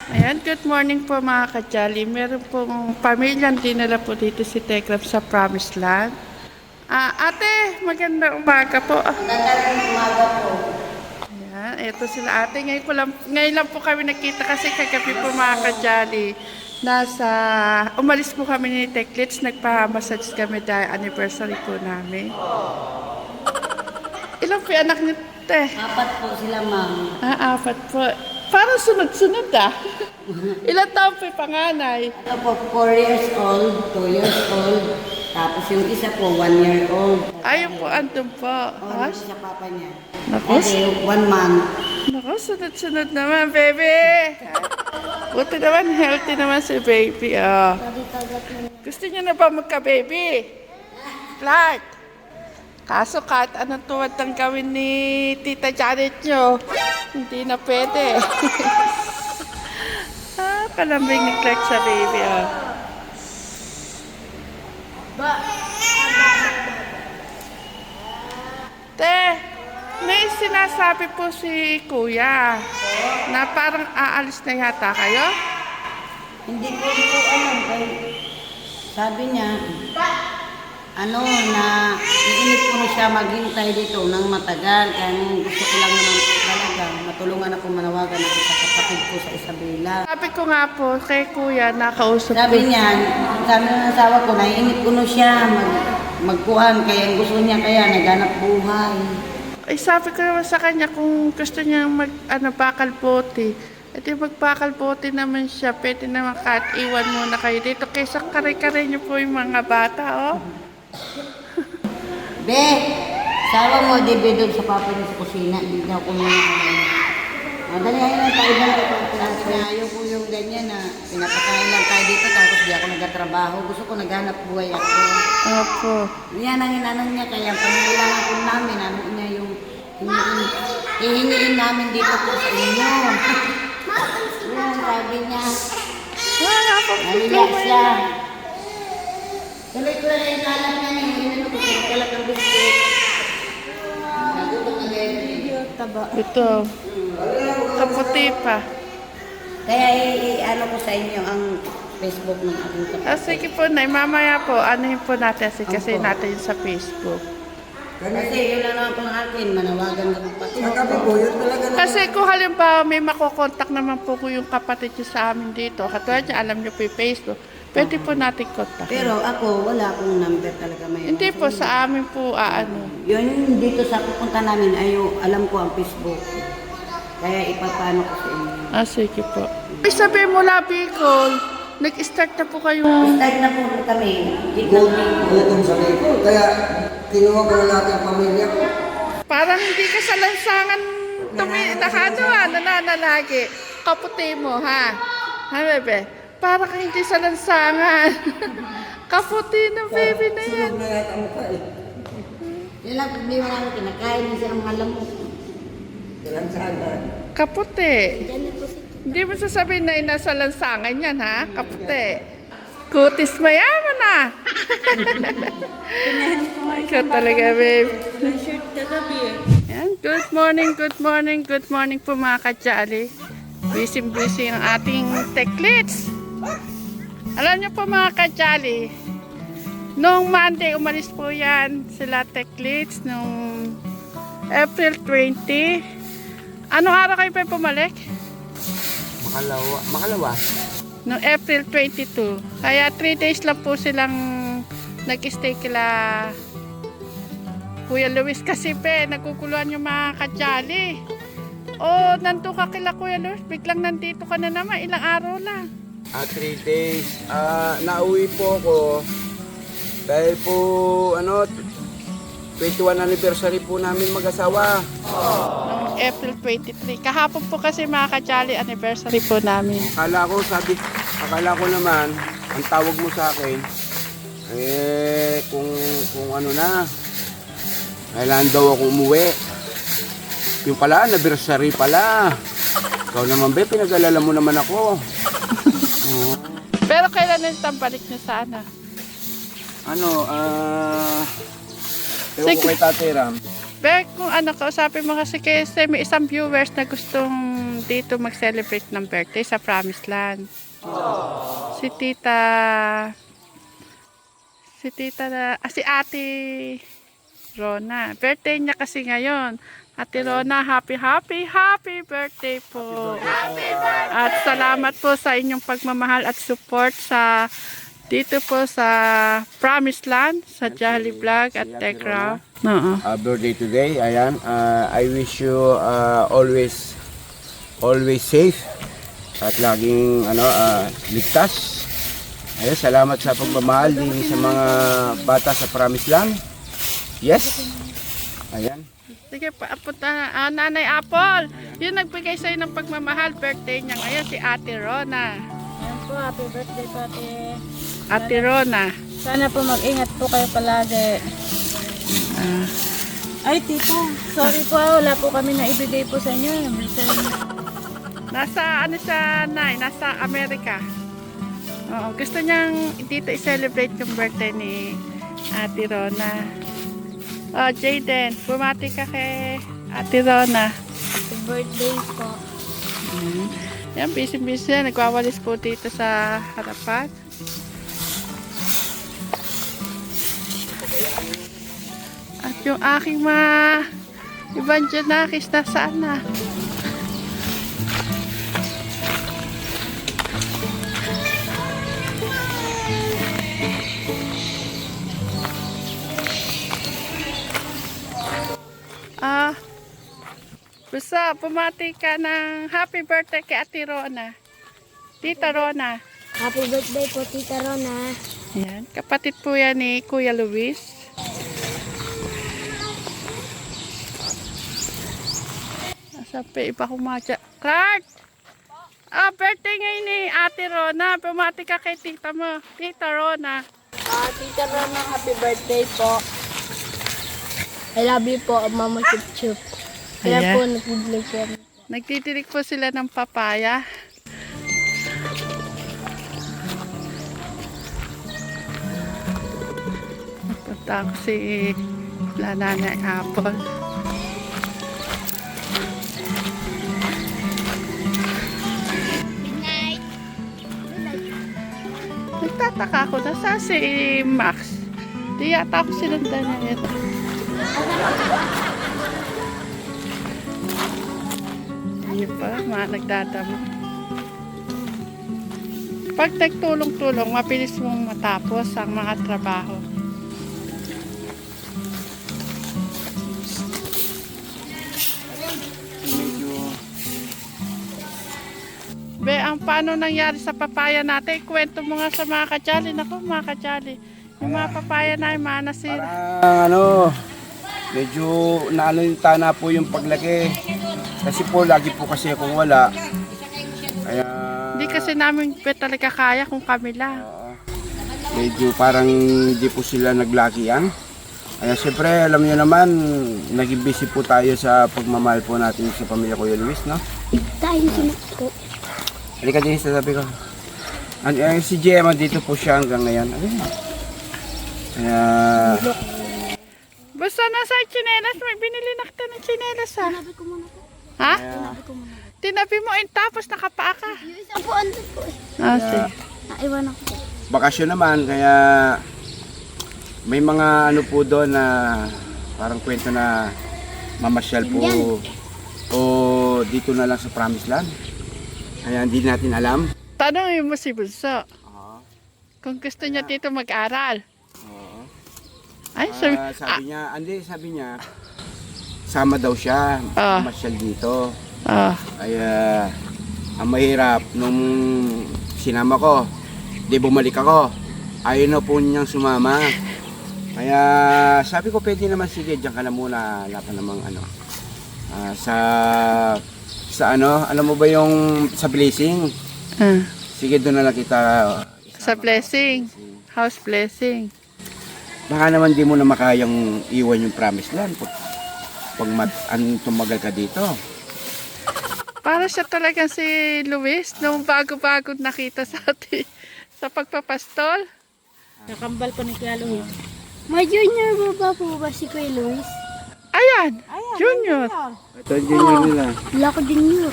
Ayan, good morning po mga kajali. Meron pong pamilyang dinala po dito si Tekrab sa Promised Land. Ate, magandang umaga po. Magandang umaga po. Ayan, eto sila ate. Ngayon lang po kami nakita kasi kagabi po mga kajali. Umalis po kami ni Teklits, nagpa-massage kami dahil anniversary po namin. Ilan po yung anak niyo, te? Apat po sila, ma'am. Apat po. Parang sunod-sunod Ilan taon po yung panganay? Ito po, 4 years old, 2 years old. Tapos yung isa po, 1 year old. Ayun po, andun po. Ano sa papa niya? Naku, Ate, 1 month. naku, sunod-sunod naman, baby. Buti naman, healthy naman si baby. Oh. Gusto niyo na ba magka-baby? Clark. Kaso kahit anong tuwad ng gawin ni Tita Janet nyo, hindi na pwede. Kalambing ni Clark sa baby. Oh. Te, may sinasabi po si Kuya na parang aalis na yata kayo. Hindi ko alam. Sabi niya, na iinit ko na siya maghintay dito ng matagal. Kaya gusto ko lang naman po talaga matulungan ako, manawagan ako sa kapatid ko sa Isabela. Sabi ko nga po kay Kuya, nakausap Sabi ko. niya, sabi ng asawa ko, naiinit ko na siya magkuhan. Kaya gusto niya naghanap buhay. Ay, sabi ko naman sa kanya kung gusto niya bakal bote. E di magbakal bote naman siya. Pwede naman kahit iwan muna kayo dito. Kaysa kare-kare niyo po yung mga bata, oh. Be, sawa mo, di be doon sa papa niya sa kusina. Hindi na ako muna. Madali ayun lang tayo lang ito. Ayaw ko yung ganyan na pinapakain lang tayo dito tapos di ako nagtatrabaho. Gusto ko naghanap buhay ako. Opo. Yan ang inanong niya, kaya pangailangan po namin, ano niya yung hihingiin namin dito po sa inyo. Yan, sabi niya. Wala po. Naliya siya. Tuloy ko na yung kalam niya niya. Inano ko, pinagkalat ng biscuit. Nagutok na gaya. Taba. Ito. Kaputi pa. Kaya ano ko sa inyo ang Facebook ng aking kapatid. Sige po, Nay. Mamaya po, anuhin po natin kasi Opo. natin sa Facebook. Kasi yun lang naman po ang akin, manawagan ng kapatid. Kasi kung halimbawa may makokontak naman po ko yung kapatid niyo sa amin dito, katulad niya, alam niyo po yung Facebook, pwede po natin kontak. Pero ako, wala akong number talaga may. Hindi po, sa amin po, Yun dito sa pupunta namin, alam ko ang Facebook. Kaya ipapano ko sa inyo. Sige po. Ay, sabi mula Bicol, nag-start na po kayo. Start na po kami. Gutom sa Bicol, kaya kinuha ko na natin ang pamilya ko. Parang hindi ka sa lansangan nananalagi. Kaputi mo, ha? Ha, bebe? Parang ka hindi sa lansangan. Kaputi na, baby na yan. Sunog na yata ang mukha eh. Yun lang problema namin, kinakain din siya ng mga lamok. Kailan sana. Kaputi. Hindi mo sasabihin na nasa lansangan yan, ha? Kaputi. Kutis mayaman, ha? Ikaw talaga, babe. Yan. Good morning, good morning, good morning po mga kajali. Busy ang ating Teklits. Alam niyo po mga kajali, noong Monday umalis po yan sila Teklits, noong April 20. Anong araw kayo pa pumalik? Makalawa. Noong April 22. Kaya 3 days lang po silang nag-stay kila Kuya Luis kasi nagkukuluan yung mga kajali. Nandun ka kila Kuya Luis, biglang nandito ka na naman, ilang araw lang. 3 days. Nauwi po ako dahil po 21 anniversary po namin mag-asawa. Noong April 23. Kahapon po kasi mga kajali, anniversary po namin. Akala ko naman, ang tawag mo sa akin, kung ano na, kailangan daw ako umuwi. Yung pala, anniversary pala. Ikaw naman ba, pinag-alala mo naman ako. Pero kailan na balik niyo sana? Ewan ko kay Tate Ram. Kung kausapin mo kasi may isang viewers na gustong dito mag-celebrate ng birthday sa Promised Land. Si si Ate Rona. Birthday niya kasi ngayon. Ate Rona, happy birthday po. At salamat po sa inyong pagmamahal at support sa dito po sa Promised Land, sa Jolly Vlog at Tekra. Oo. Birthday today, ayan. I wish you always safe at laging ligtas. Ayun, salamat sa pagmamahal din sa mga bata sa Promised Land. Yes. Ayan. Sige, punta na. Nanay Apple, yun nagbigay sa'yo ng pagmamahal. Birthday niya ngayon, si Ate Rona. Ayan po, happy birthday po ate. Ate Rona. Sana po mag-ingat po kayo palagi. Ay tita, sorry po, wala po kami na ibigay po sa inyo. Nasa siya, Nay? Nasa Amerika. Oo, gusto niyang dito i-celebrate yung birthday ni Ate Rona. Oh, Jayden, bumati ka kay Ate Rona. Happy birthday po. Yan, busy-busy yan. Nagwawalis po dito sa harapan. At yung aking Evangelakis nasaan na? Basta pumati ka ng happy birthday kay Ate Rona. Tita Rona. Happy birthday po tita Rona. Yan, kapatid po yan ni Kuya Luis. Nasa pa iba kumadya. Clark! Birthday ngayon ni Ate Rona. Pumati ka kay tita mo. Tita Rona. Tita Rona, happy birthday po. I love you po, Mama Chup Chup. Kaya Ayan. po, nag-vlog po. Nagtitirik po sila ng papaya. Napunta ako si Nanay Apple. Nagtataka ako na sa si Max. Di yata ako sinundan niya ito. Ayun pa, nagdadamo. Pag nagtulong-tulong, mabilis mong matapos ang mga trabaho. Be, ang paano nangyari sa papaya natin? Kwento mo nga sa mga kajali. Naku, mga kajali. Yung mga papaya na yung mga nasira. Parang medyo naano yung tana po yung paglaki. Kasi po, lagi po kasi akong wala. Kaya Hindi kasi namin talaga kaya kung kami lang. medyo parang hindi po sila naglakihan. Kaya siyempre, alam niyo naman, naging busy po tayo sa pagmamahal po natin sa pamilya Kuya Luis, no? Tayo po. Halika din sa sabi ko. Si Gemma dito po siya hanggang ngayon. Ayun. Kaya Basta nasa chinelas, may binili na kita ng chinelas ha. Sabi ko muna po. Ha? Sabi ko muna. Tinabi mo tapos nakapaa ka. Yung isa po, andun po eh. Sige. Naiwan ako po. bakasyon naman, kaya may mga ano po doon na parang kwento na mamasyal po o dito na lang sa Promised Land. Kaya hindi natin alam. Tanongin mo si Bunso. Kung gusto niya dito mag-aral. Oo. Ay, sabi niya, sama daw siya, mamasyal dito. Kaya ang mahirap nung sinama ko, di bumalik ako. Ayaw na po niyang sumama. Kaya sabi ko, pwede naman, sige, diyan ka na muna. Wala pa namang sa alam mo ba yung sa blessing? Sige, doon na lang kita. Sa blessing. House blessing. Baka naman di mo na makayang iwan yung Promised Land pag tumagal ka dito. Para siya talaga si Luis nung bago-bago nakita sa atin sa pagpapastol. Nakambal po ni Kuya Luis. May junior ba ba si Kuya Luis? Ayan, Junior. Ito yung junior nila. Wala ko junior.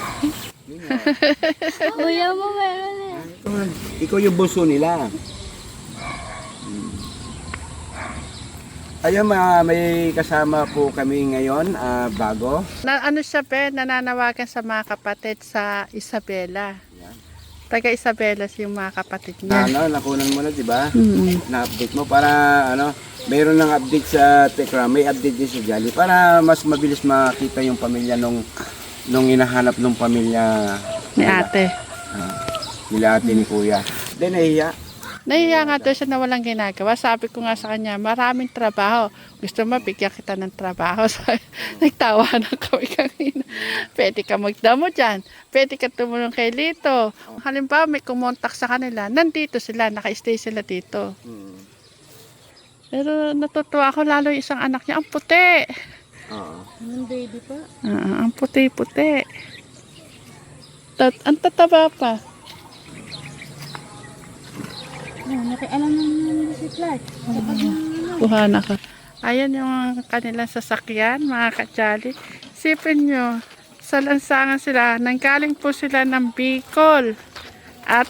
Kuya mo meron eh. Ikaw yung bunso nila. Ayun, may kasama po kami ngayon, bago. Ano siya, be? Nananawagan sa mga kapatid sa Isabela. Taga Isabela yung mga kapatid niya. Nakunan mo na, di ba? Mm. Na-update mo para, mayroon ng update sa Tekram, may update din sa Jolly para mas mabilis makita yung pamilya nung hinahanap ng pamilya Ni ate. nila ate ni Kuya. Then nahiya. Nahiya nga daw siya na walang ginagawa. Sabi ko nga sa kanya, maraming trabaho. Gusto mo, bigyan kita ng trabaho. So, nagtawa na kami kanina. Pwede ka magdamo dyan. Pwede ka tumulong kay Lito. Halimbawa, may kumontak sa kanila. Nandito sila, naka-stay sila dito. Pero natutuwa ako, lalo yung isang anak niya, ang puti. Oo. Ang baby pa. Ang puti-puti. Ang tataba pa. Nakialam naman si Clark. Kuha na ka. Ayan yung kanilang sasakyan, mga kajali. Isipin nyo, sa lansangan sila, nanggaling po sila ng Bicol. At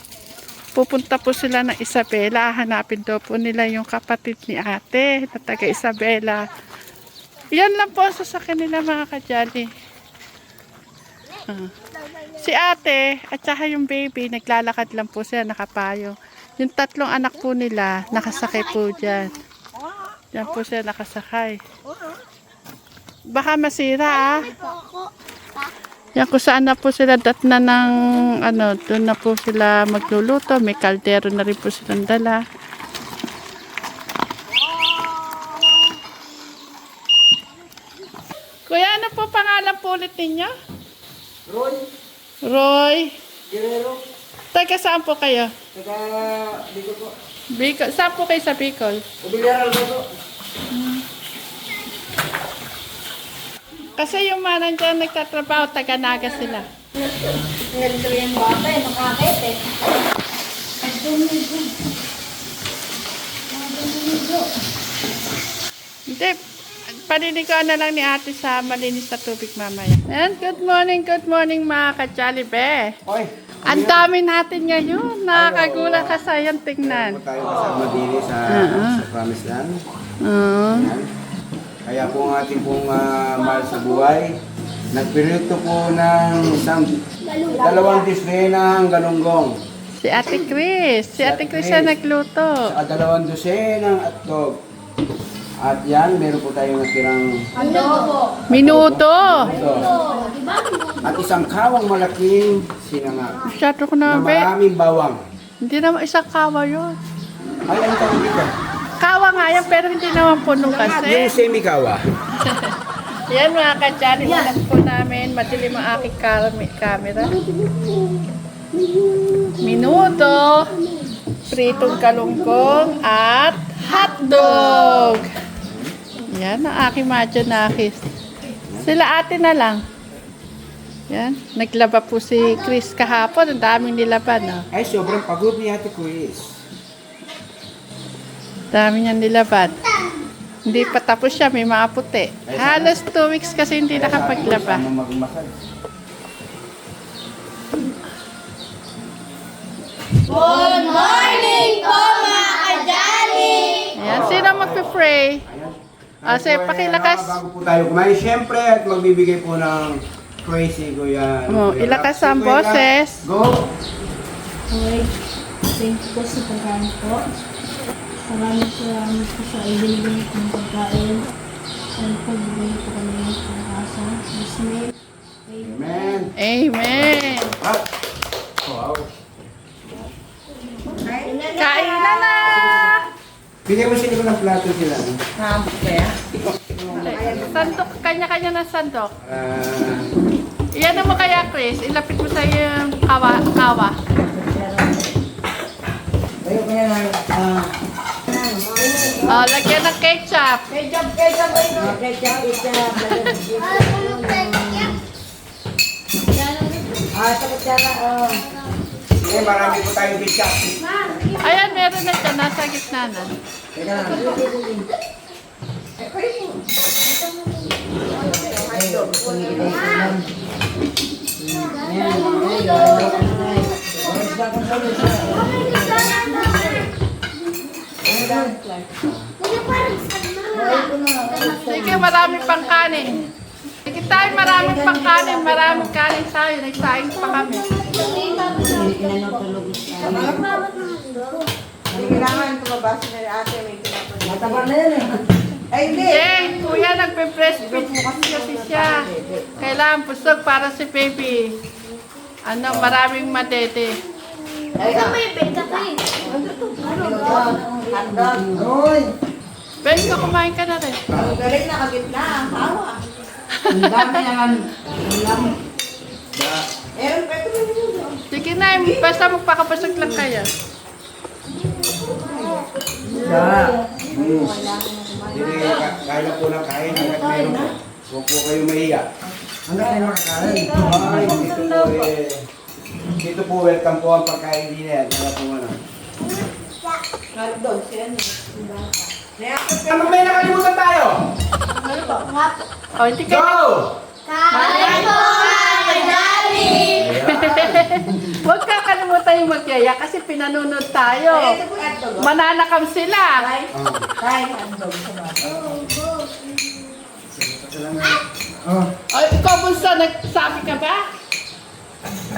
pupunta po sila ng Isabela. Hanapin daw po nila yung kapatid ni ate na taga Isabela. Yan lang po ang sasakyan nila, mga kajali. Si ate at saka yung baby, naglalakad lang po sila, nakapayo. Yung tatlong anak po nila, nakasakay po dyan. Diyan po sila nakasakay. Baka masira Yan kung saan na po sila datna ng doon na po sila magluluto. May kaldero na rin po silang dala. Kuya, ano po pangalan po ulit ninyo? Roy. Guerrero, Taga saan po kayo? taga Bicol po. Bicol. Saan po kayo sa Bicol? Ubilyara po. Kasi yung manang dyan nagtatrabaho, taga-naga sila. Ganito yung bata eh, makakit eh. Hindi, paninigawan na lang ni ate sa malinis na tubig mamaya. And good morning mga ka-Jollibee. Oy, Ang dami natin ngayon. Nakakagulat ka sa yan tingnan. tayo kasama din sa Promised Land. Uh, Yan. Kaya po ang ating pong mahal sa buhay, nagpirito po ng dalawang disney ng galunggong. si Ate Chris. Si Ate Chris siya nagluto. Sa dalawang dosenang hotdog. At yan, meron po tayong natirang Minuto. ito. At isang kawang malaking sinangag. Masyado ko Na na, be. maraming bawang. Hindi naman isang kawa yun. Ay, ano tawag dito? Kawa nga yan, pero hindi naman puno kasi. Yung semi-kawa. Yan mga ka-Jollibee, alam po namin, madilim ang aking camera. Minuto, pritong kalungkong, at hotdog. Yan ang aking madyanakis. Sila ate na lang. Yan, naglaba po si Chris kahapon, ang daming nilaban. No? Ay, sobrang pagod ni Ate Chris. Dami niyang nilaban. Hindi pa tapos siya, may mga puti. Halos 2 weeks kasi hindi nakapaglaba. Sama magmasal. Good morning po mga kajali! Ayan, sino magpe-pray? Sige, pakilakas. Bago po tayo kumain, syempre, at magbibigay po ng praise si Kuya. Ilakas ang Kuya, boses. Go! Okay, thank you po sa pagkain po. Salamat po sa ibinigay kong pagkain. Sana po bigay po kami ng pag-asa. Disney. Amen. Amen. Ah. Wow. Kain na na! Bigyan mo sila ng plato sila. No? Sandok, kanya-kanya na sandok. Ah, Iyan mo kaya, Chris. Ilapit mo sa yung kawa. Tayo kaya lang, Lagyan ng ketchup. ketchup. Takot yata, eh, marami po tayong ketchup. Ayan, meron na dyan. Nasa gitna na. Teka lang. Ay, gusto niyo ito yung Sige, marami pang kanin. Sige tayo, maraming pang kanin. Maraming kanin tayo. Nagsaing pa kami. Hindi kailangan tumabasa na ate, may pinapanood. Mataba na yan eh. Ay, hindi. Kuya, nagpe-breastfeed kasi siya. Kailangan pusog para si baby. Maraming matete. Hoy! Ben, kumain ka na rin. Ang galing nakagitna, ang tawa. Ang dami naman. Meron pa ito yun. Sige na, basta magpakapusog lang kayo. Hindi, kaya lang po ng kain. Hanggat meron po. Huwag po kayo mahiya. Hanggang kayo makakain. Ay, dito po, welcome po ang pagkain din yan. Kaya po ano. Hotdog, siya niya. Ano may nakalimutan tayo? Hindi kayo. Go! Huwag kakalimutan yung magyaya kasi pinanunod tayo. Ito po hotdog. Mananakam sila. Kain hotdog sa bata. Ay, ikaw bunso, nagsabi ka ba?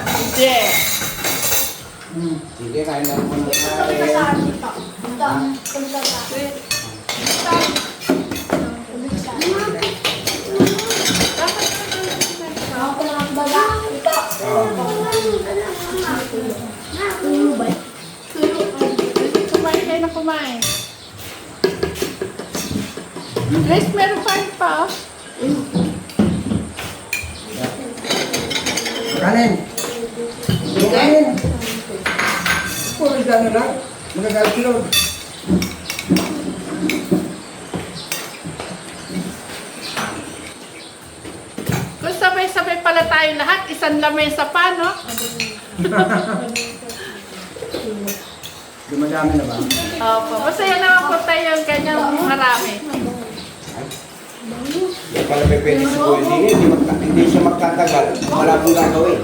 Hindi. Sige, kain lang po ng kain. Kumain kayo na kumain. Grace, meron pa. Kanin. Kanin. Puro gano'n lang. Magagalit sila. Kung sabay-sabay pala tayo lahat, isang lamesa pa, no? Dumadami na ba? Opo. Masaya naman po tayo yung ganyang marami. Hindi pala may pwede si Kuya Dini. Hindi siya magtatagal. Wala pong gagawin.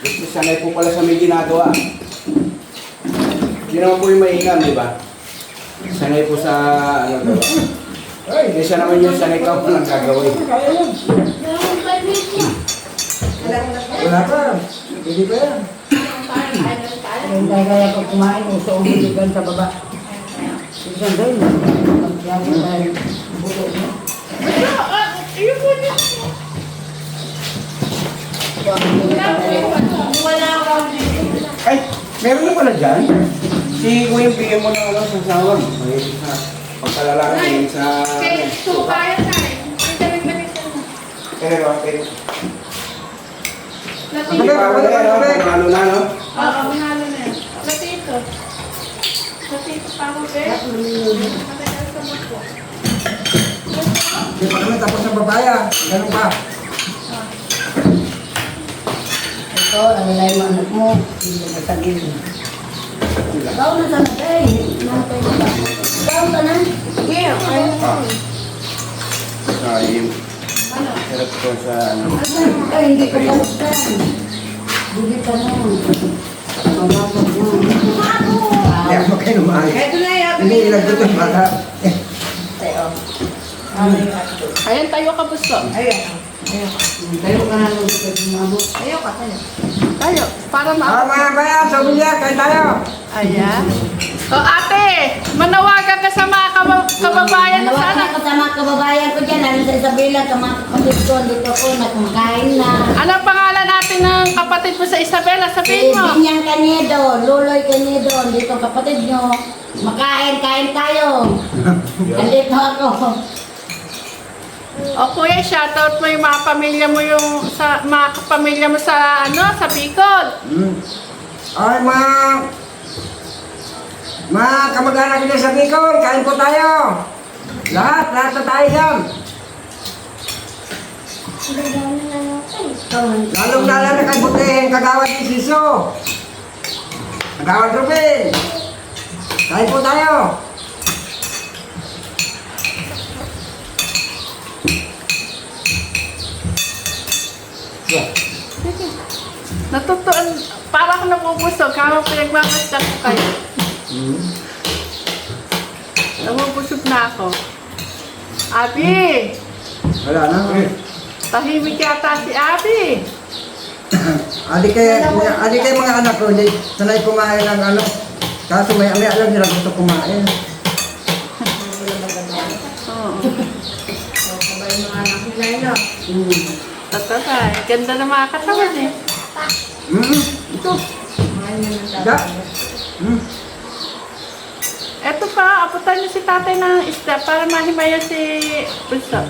Gusto sanay po pala sa may ginagawa. Hindi naman po yung maingam, di ba? Sanay po sa ano to. Hindi siya naman yung sanay ka po ng gagawin. Wala pa. Hindi pa yan. Hindi kaya pag kumain, uso ang biligan sa baba. Biligan doon. Pagkiyari tayo. Buto mo. Ayun po niya. Wala ako. Ay, meron na pala dyan. Si Kuya, bigyan mo ng ano sa sawang. May sa pagkalalaki sa... Okay, so kaya na eh. May dalag-dalag siya. Pero, Latito. hindi pa ako na yan, no? Ano na, no? Oo, manalo na yan. Latito. Latito pa ako, be. Matagal sa mako. Hindi pa kami tapos ng babaya. Ganun pa. Ito, ang lalay mo anak mo. Hindi ka sagil. Ikaw na sa natay. Ikaw ka na. Sayang. Sarap ko sa ano. Ay, hindi ka balikan. Hindi ka na. Mamagod mo. Hindi ako kayo lumahay. Ito na yan. Hindi ilang dito yung bata. Ayan, tayo ka busto. Tayo ka na lang dito sumabot. Tayo, para Ah, ma... mga bayan, sa Bilya, kain tayo. Ayan. O ate, manawagan ka sa mga kababayan na Nawakan sana. ako sa mga kababayan ko dyan, lalo sa Isabela, sa mga kapatid ko, dito ko, nagmakain na. Anong pangalan natin ng kapatid mo sa Isabela? Si Sabihin mo. Binyang Canedo, Luloy Canedo, dito kapatid nyo, kain tayo. Andito ako. O kuya, shoutout mo yung mga pamilya mo sa sa Bicol. Ay, mga kamag-anak ko dyan sa Bicol, kain po tayo. Lahat na tayo dyan. Lalong-lala na kay Butihin, Kagawad Isiso. Kagawad Rubin. Kain po tayo. Natutuan, para ako nabubusog, habang pinagmamasdan ko kayo. Nabubusog na ako. Abi! Wala na. Tahimik yata si Abi. Adik kayo mga anak ko, hindi sanay kumain ng ano. Kaso may alam nila gusto kumain. Oo. Tatay, ganda na mga katawan eh. Ito. Da. Eto pa, aputan niyo si tatay ng isda para mahimayan si Bulso.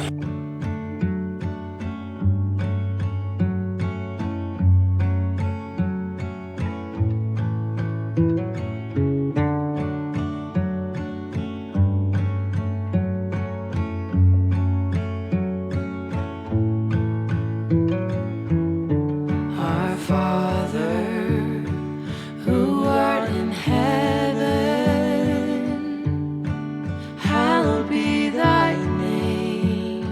Our Father, who art in heaven, hallowed be thy name.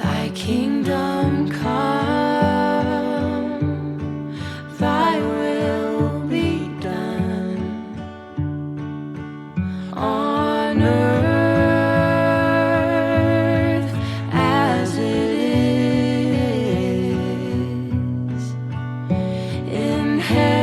Thy kingdom come, thy will be done on earth as it is in heaven.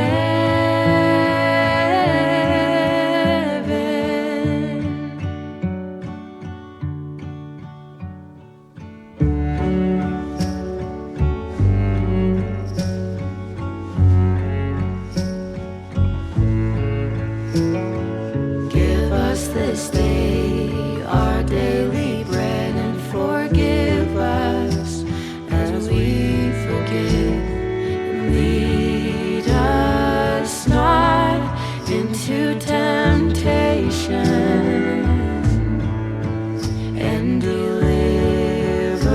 Give us this day our daily bread, and forgive us as we forgive. And lead us not into temptation, and deliver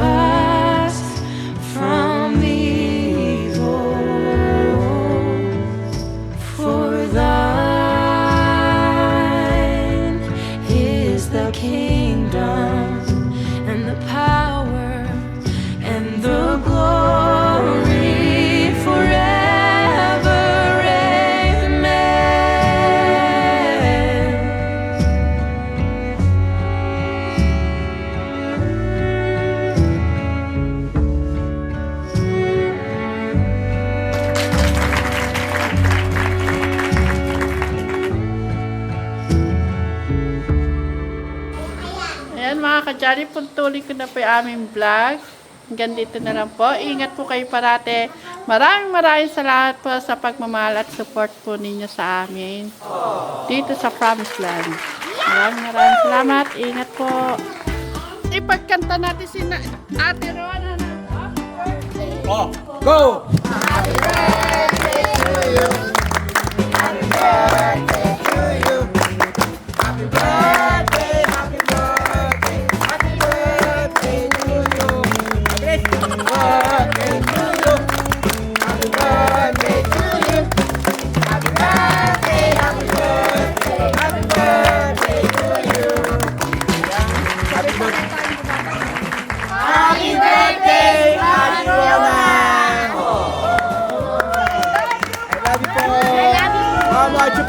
us from evil. For thine is the kingdom and the power and the glory forever. Ayan mga kajali, puntuloy ko na po yung aming vlog. Hanggang dito na lang po. Ingat po kayo parate. Maraming salamat po sa pagmamahal at support po ninyo sa amin. Dito sa Promised Land. Maraming salamat. Ingat po. Ipagkanta natin si Ate Rona. Go! Mama, chup